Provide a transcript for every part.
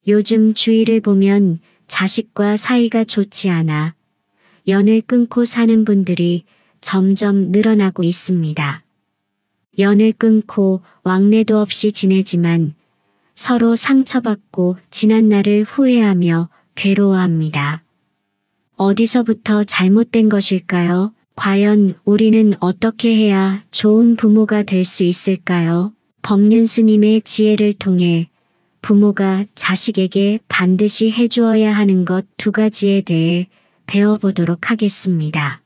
요즘 주위를 보면 자식과 사이가 좋지 않아 연을 끊고 사는 분들이 점점 늘어나고 있습니다. 연을 끊고 왕래도 없이 지내지만 서로 상처받고 지난 날을 후회하며 괴로워합니다. 어디서부터 잘못된 것일까요? 과연 우리는 어떻게 해야 좋은 부모가 될 수 있을까요? 법륜 스님의 지혜를 통해 부모가 자식에게 반드시 해주어야 하는 것 2가지에 대해 배워보도록 하겠습니다.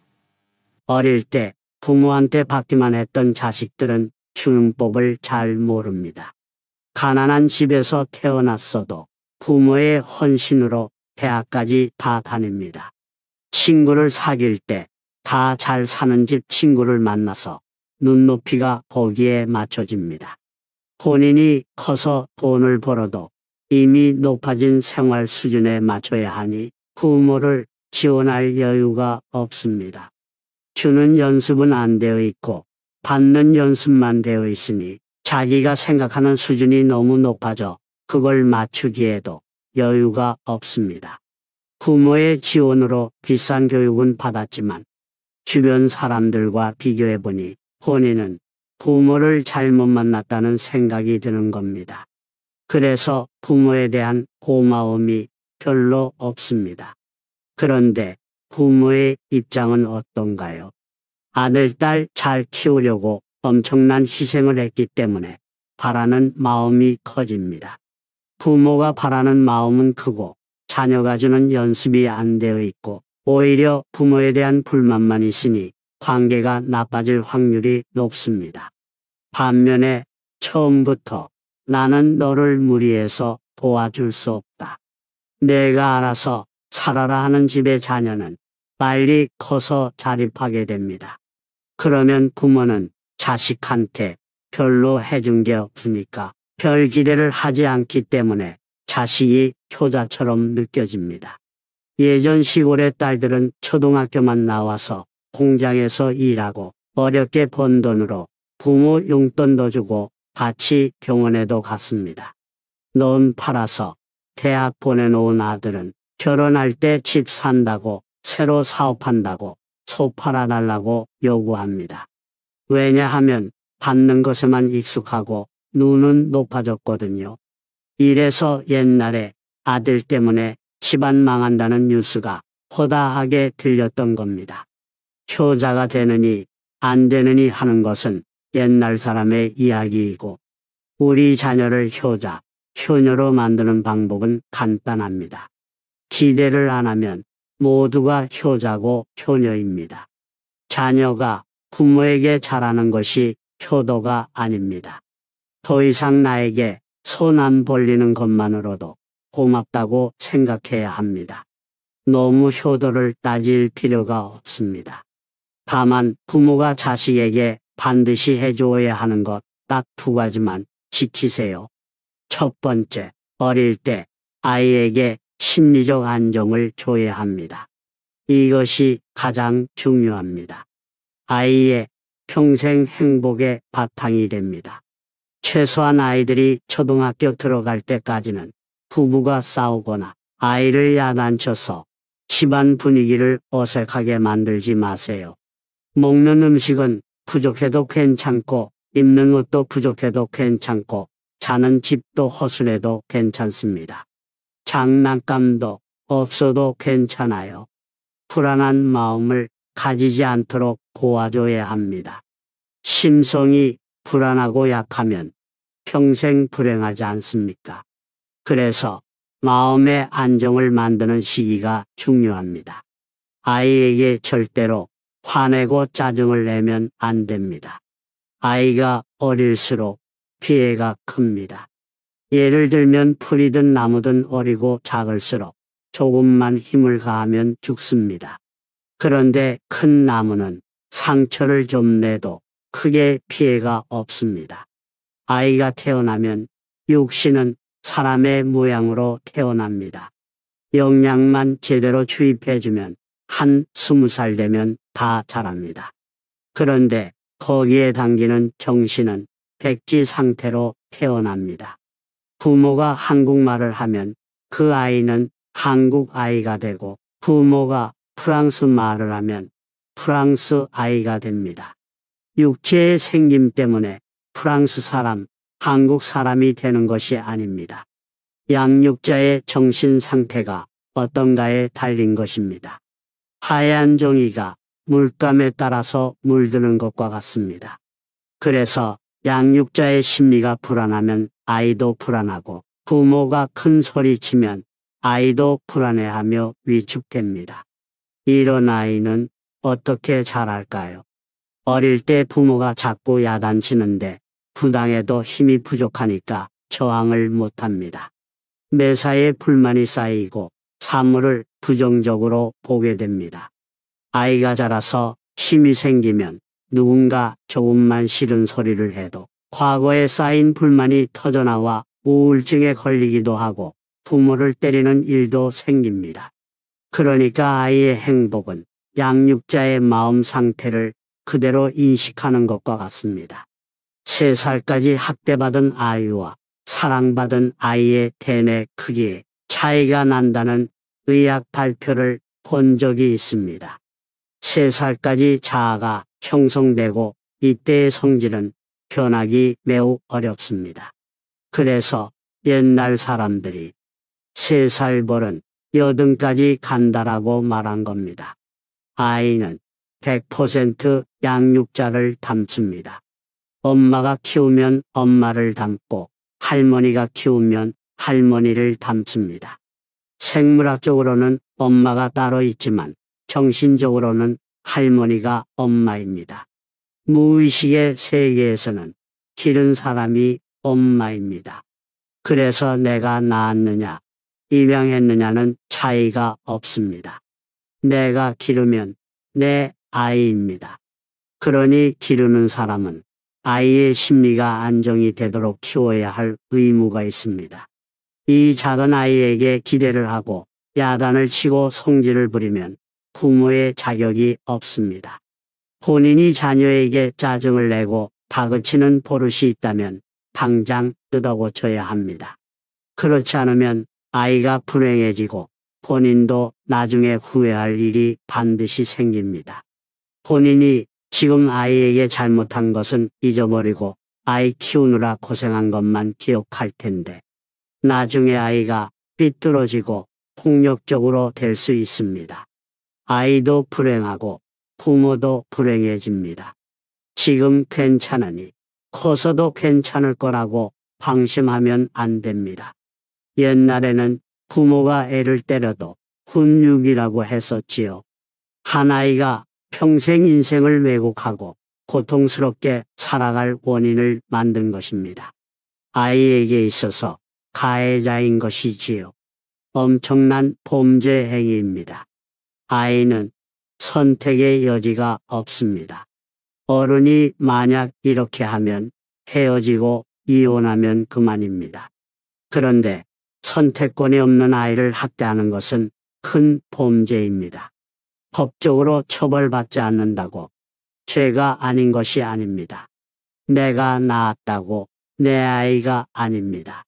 어릴 때 부모한테 받기만 했던 자식들은 주는 법을 잘 모릅니다. 가난한 집에서 태어났어도 부모의 헌신으로 대학까지 다 다닙니다. 친구를 사귈 때 다 잘 사는 집 친구를 만나서 눈높이가 거기에 맞춰집니다. 본인이 커서 돈을 벌어도 이미 높아진 생활 수준에 맞춰야 하니 부모를 지원할 여유가 없습니다. 주는 연습은 안 되어 있고 받는 연습만 되어 있으니 자기가 생각하는 수준이 너무 높아져 그걸 맞추기에도 여유가 없습니다. 부모의 지원으로 비싼 교육은 받았지만 주변 사람들과 비교해보니 본인은 부모를 잘못 만났다는 생각이 드는 겁니다. 그래서 부모에 대한 고마움이 별로 없습니다. 그런데 부모의 입장은 어떤가요? 아들, 딸 잘 키우려고 엄청난 희생을 했기 때문에 바라는 마음이 커집니다. 부모가 바라는 마음은 크고 자녀가 주는 연습이 안 되어 있고 오히려 부모에 대한 불만만 있으니 관계가 나빠질 확률이 높습니다. 반면에 처음부터 나는 너를 무리해서 도와줄 수 없다. 내가 알아서 살아라 하는 집의 자녀는 빨리 커서 자립하게 됩니다. 그러면 부모는 자식한테 별로 해준 게 없으니까 별 기대를 하지 않기 때문에 자식이 효자처럼 느껴집니다. 예전 시골의 딸들은 초등학교만 나와서 공장에서 일하고 어렵게 번 돈으로 부모 용돈도 주고 같이 병원에도 갔습니다. 넌 팔아서 대학 보내놓은 아들은 결혼할 때 집 산다고 새로 사업한다고 소 팔아달라고 요구합니다. 왜냐하면 받는 것에만 익숙하고 눈은 높아졌거든요. 이래서 옛날에 아들 때문에 집안 망한다는 뉴스가 허다하게 들렸던 겁니다. 효자가 되느니 안 되느니 하는 것은 옛날 사람의 이야기이고 우리 자녀를 효자, 효녀로 만드는 방법은 간단합니다. 기대를 안 하면 모두가 효자고 효녀입니다. 자녀가 부모에게 잘하는 것이 효도가 아닙니다. 더 이상 나에게 손 안 벌리는 것만으로도 고맙다고 생각해야 합니다. 너무 효도를 따질 필요가 없습니다. 다만 부모가 자식에게 반드시 해주어야 하는 것 딱 2가지만 지키세요. 첫 번째, 어릴 때 아이에게 심리적 안정을 줘야 합니다. 이것이 가장 중요합니다. 아이의 평생 행복의 바탕이 됩니다. 최소한 아이들이 초등학교 들어갈 때까지는 부부가 싸우거나 아이를 야단쳐서 집안 분위기를 어색하게 만들지 마세요. 먹는 음식은 부족해도 괜찮고 입는 옷도 부족해도 괜찮고 자는 집도 허술해도 괜찮습니다. 장난감도 없어도 괜찮아요. 불안한 마음을 가지지 않도록 도와줘야 합니다. 심성이 불안하고 약하면 평생 불행하지 않습니까? 그래서 마음의 안정을 만드는 시기가 중요합니다. 아이에게 절대로 화내고 짜증을 내면 안 됩니다. 아이가 어릴수록 피해가 큽니다. 예를 들면 풀이든 나무든 어리고 작을수록 조금만 힘을 가하면 죽습니다. 그런데 큰 나무는 상처를 좀 내도 크게 피해가 없습니다. 아이가 태어나면 육신은 사람의 모양으로 태어납니다. 영양만 제대로 주입해주면 한 20살 되면 다 자랍니다. 그런데 거기에 담기는 정신은 백지 상태로 태어납니다. 부모가 한국말을 하면 그 아이는 한국 아이가 되고 부모가 프랑스 말을 하면 프랑스 아이가 됩니다. 육체의 생김 때문에 프랑스 사람, 한국 사람이 되는 것이 아닙니다. 양육자의 정신 상태가 어떤가에 달린 것입니다. 하얀 종이가 물감에 따라서 물드는 것과 같습니다. 그래서 양육자의 심리가 불안하면 아이도 불안하고 부모가 큰 소리치면 아이도 불안해하며 위축됩니다. 이런 아이는 어떻게 자랄까요? 어릴 때 부모가 자꾸 야단치는데 부당해도 힘이 부족하니까 저항을 못합니다. 매사에 불만이 쌓이고 사물을 부정적으로 보게 됩니다. 아이가 자라서 힘이 생기면 누군가 조금만 싫은 소리를 해도 과거에 쌓인 불만이 터져나와 우울증에 걸리기도 하고 부모를 때리는 일도 생깁니다. 그러니까 아이의 행복은 양육자의 마음 상태를 그대로 인식하는 것과 같습니다. 3살까지 학대받은 아이와 사랑받은 아이의 대뇌 크기에 차이가 난다는 의학 발표를 본 적이 있습니다. 3살까지 자아가 형성되고 이때의 성질은 변하기 매우 어렵습니다. 그래서 옛날 사람들이 3살 벌은 여든까지 간다라고 말한 겁니다. 아이는 100% 양육자를 닮습니다. 엄마가 키우면 엄마를 닮고 할머니가 키우면 할머니를 닮습니다. 생물학적으로는 엄마가 따로 있지만 정신적으로는 할머니가 엄마입니다. 무의식의 세계에서는 기른 사람이 엄마입니다. 그래서 내가 낳았느냐, 입양했느냐는 차이가 없습니다. 내가 기르면 내 아이입니다. 그러니 기르는 사람은 아이의 심리가 안정이 되도록 키워야 할 의무가 있습니다. 이 작은 아이에게 기대를 하고 야단을 치고 성질을 부리면 부모의 자격이 없습니다. 본인이 자녀에게 짜증을 내고 다그치는 버릇이 있다면 당장 뜯어고쳐야 합니다. 그렇지 않으면 아이가 불행해지고 본인도 나중에 후회할 일이 반드시 생깁니다. 본인이 지금 아이에게 잘못한 것은 잊어버리고 아이 키우느라 고생한 것만 기억할 텐데 나중에 아이가 삐뚤어지고 폭력적으로 될 수 있습니다. 아이도 불행하고 부모도 불행해집니다. 지금 괜찮으니 커서도 괜찮을 거라고 방심하면 안 됩니다. 옛날에는 부모가 애를 때려도 훈육이라고 했었지요. 한 아이가 평생 인생을 왜곡하고 고통스럽게 살아갈 원인을 만든 것입니다. 아이에게 있어서 가해자인 것이지요. 엄청난 범죄 행위입니다. 아이는 선택의 여지가 없습니다. 어른이 만약 이렇게 하면 헤어지고 이혼하면 그만입니다. 그런데 선택권이 없는 아이를 학대하는 것은 큰 범죄입니다. 법적으로 처벌받지 않는다고 죄가 아닌 것이 아닙니다. 내가 낳았다고 내 아이가 아닙니다.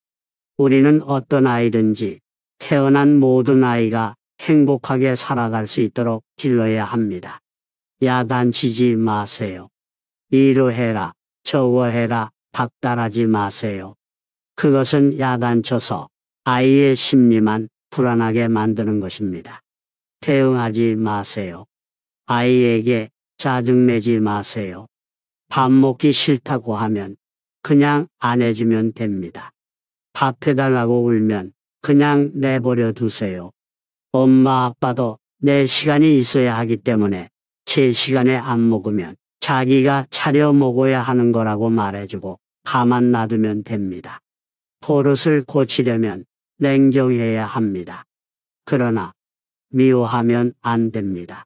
우리는 어떤 아이든지 태어난 모든 아이가 행복하게 살아갈 수 있도록 길러야 합니다. 야단치지 마세요. 이로 해라, 저거 해라, 닥달하지 마세요. 그것은 야단쳐서 아이의 심리만 불안하게 만드는 것입니다. 대응하지 마세요. 아이에게 짜증내지 마세요. 밥 먹기 싫다고 하면 그냥 안 해주면 됩니다. 밥 해달라고 울면 그냥 내버려 두세요. 엄마 아빠도 내 시간이 있어야 하기 때문에 제 시간에 안 먹으면 자기가 차려 먹어야 하는 거라고 말해주고 가만 놔두면 됩니다. 버릇을 고치려면 냉정해야 합니다. 그러나 미워하면 안 됩니다.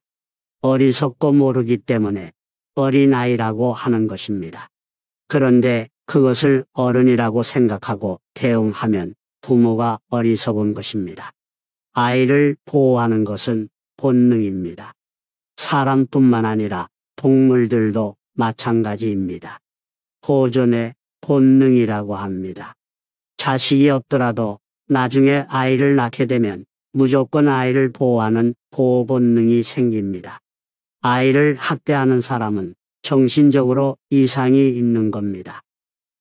어리석고 모르기 때문에 어린아이라고 하는 것입니다. 그런데 그것을 어른이라고 생각하고 대응하면 부모가 어리석은 것입니다. 아이를 보호하는 것은 본능입니다. 사람뿐만 아니라 동물들도 마찬가지입니다. 보존의 본능이라고 합니다. 자식이 없더라도 나중에 아이를 낳게 되면 무조건 아이를 보호하는 보호 본능이 생깁니다. 아이를 학대하는 사람은 정신적으로 이상이 있는 겁니다.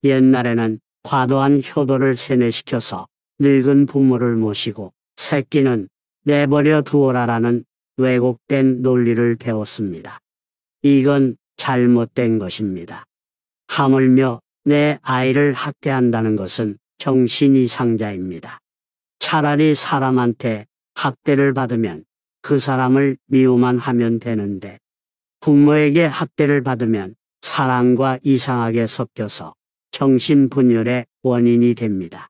옛날에는 과도한 효도를 세뇌시켜서 늙은 부모를 모시고 새끼는 내버려 두어라라는 왜곡된 논리를 배웠습니다. 이건 잘못된 것입니다. 하물며 내 아이를 학대한다는 것은 정신이상자입니다. 차라리 사람한테 학대를 받으면 그 사람을 미워만 하면 되는데 부모에게 학대를 받으면 사랑과 이상하게 섞여서 정신분열의 원인이 됩니다.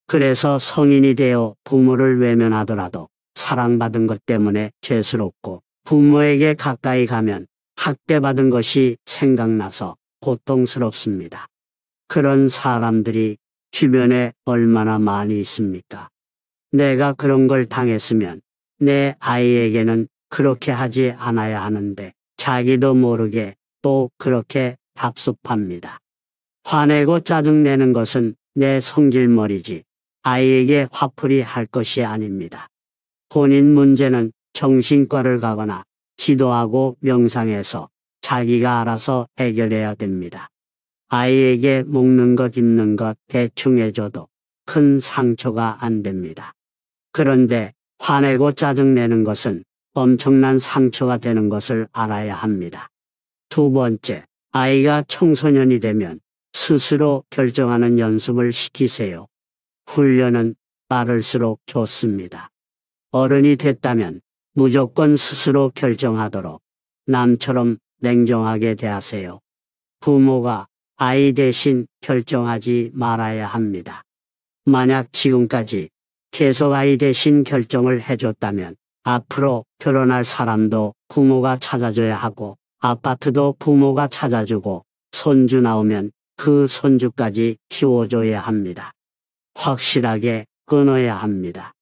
그래서 성인이 되어 부모를 외면하더라도 사랑받은 것 때문에 죄스럽고 부모에게 가까이 가면 학대받은 것이 생각나서 고통스럽습니다. 그런 사람들이 주변에 얼마나 많이 있습니까? 내가 그런 걸 당했으면 내 아이에게는 그렇게 하지 않아야 하는데 자기도 모르게 또 그렇게 답습합니다. 화내고 짜증내는 것은 내 성질머리지 아이에게 화풀이 할 것이 아닙니다. 본인 문제는 정신과를 가거나 기도하고 명상해서 자기가 알아서 해결해야 됩니다. 아이에게 먹는 것 입는 것 대충 해줘도 큰 상처가 안 됩니다. 그런데 화내고 짜증내는 것은 엄청난 상처가 되는 것을 알아야 합니다. 두 번째, 아이가 청소년이 되면 스스로 결정하는 연습을 시키세요. 훈련은 빠를수록 좋습니다. 어른이 됐다면 무조건 스스로 결정하도록 남처럼 냉정하게 대하세요. 부모가 아이 대신 결정하지 말아야 합니다. 만약 지금까지 계속 아이 대신 결정을 해줬다면 앞으로 결혼할 사람도 부모가 찾아줘야 하고 아파트도 부모가 찾아주고 손주 나오면 그 손주까지 키워줘야 합니다. 확실하게 끊어야 합니다.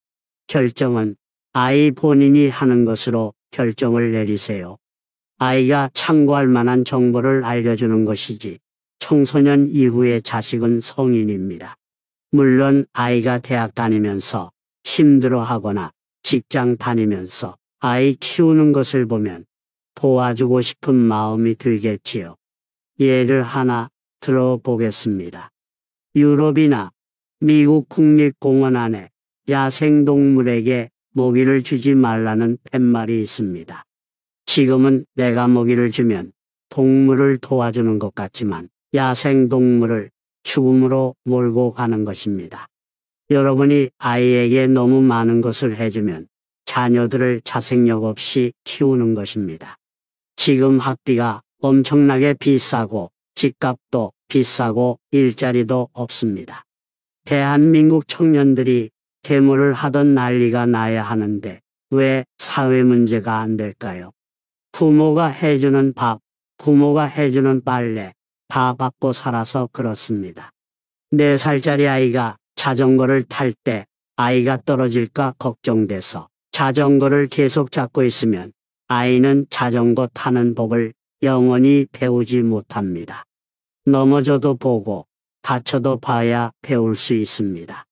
결정은 아이 본인이 하는 것으로 결정을 내리세요. 아이가 참고할 만한 정보를 알려주는 것이지 청소년 이후의 자식은 성인입니다. 물론 아이가 대학 다니면서 힘들어하거나 직장 다니면서 아이 키우는 것을 보면 도와주고 싶은 마음이 들겠지요. 예를 하나 들어보겠습니다. 유럽이나 미국 국립공원 안에 야생동물에게 먹이를 주지 말라는 팻말이 있습니다. 지금은 내가 먹이를 주면 동물을 도와주는 것 같지만 야생동물을 죽음으로 몰고 가는 것입니다. 여러분이 아이에게 너무 많은 것을 해주면 자녀들을 자생력 없이 키우는 것입니다. 지금 학비가 엄청나게 비싸고 집값도 비싸고 일자리도 없습니다. 대한민국 청년들이 계모를 하던 난리가 나야 하는데 왜 사회 문제가 안 될까요? 부모가 해주는 밥, 부모가 해주는 빨래 다 받고 살아서 그렇습니다. 4살짜리 아이가 자전거를 탈 때 아이가 떨어질까 걱정돼서 자전거를 계속 잡고 있으면 아이는 자전거 타는 법을 영원히 배우지 못합니다. 넘어져도 보고 다쳐도 봐야 배울 수 있습니다.